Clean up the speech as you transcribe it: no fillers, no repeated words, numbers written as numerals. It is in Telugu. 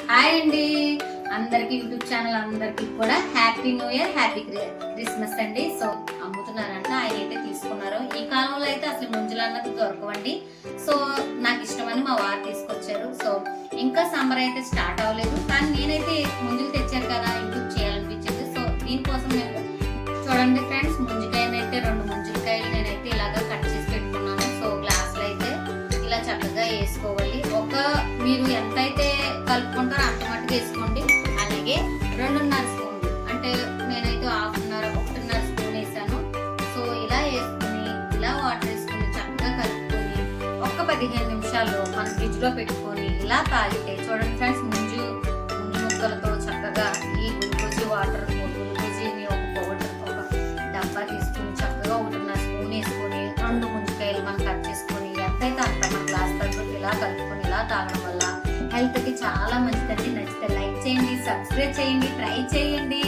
హాయ్ అండి అందరికి యూట్యూబ్ ఛానల్ అందరికి కూడా happy new year, happy Christmas అండి. సో అమ్ముతున్నారంట, ఆయన అయితే తీసుకున్నారు. ఈ కాలంలో అయితే అసలు ముంజులు అన్నది దొరకవండి. సో నాకు ఇష్టమని మా వారు తీసుకొచ్చారు. సో ఇంకా సమ్మర్ అయితే స్టార్ట్ అవ్వలేదు, కానీ నేనైతే ముంజులు తెచ్చారు కదా యూట్యూబ్ చేయాలనిపించింది. సో దీనికోసం మేము చూడండి ఫ్రెండ్స్, ముంజికాయలు అయితే 2 ముంజికాయలు నేనైతే ఇలాగా కట్ చేసి పెట్టుకున్నాను. సో గ్లాసులు అయితే ఇలా చక్కగా వేసుకోవాలి. మీరు ఎంతైతే కలుపుకుంటారో అంత మట్టుకు వేసుకోండి. అలాగే 2.5 స్పూన్లు, అంటే నేనైతే 1.5 స్పూన్ వేసాను. సో ఇలా వేసుకుని ఇలా వాటర్ వేసుకుని చక్కగా కలుపుకొని 15 నిమిషాలు మన ఫ్రిడ్జ్ లో పెట్టుకొని ఇలా తాగితే చూడండి ఫ్రెండ్స్, ముంజు ముక్కలతో చక్కగా ఈ గ్లూకోజీ వాటర్ గ్లూకోజీని ఒక డబ్బా తీసుకుని చక్కగా 1.5 స్పూన్ వేసుకొని 2 ముంజికాయలు మనం కట్ చేసుకొని ఎంతైతే అంత మన గ్లాస్ తగ్గుతుంది ఇలా కలుపుకొని ఇలా తాగడం వల్ల హెల్త్ కి చాలా మంచిదండి. నచ్చితే లైక్ చేయండి, సబ్స్క్రైబ్ చేయండి, ట్రై చేయండి.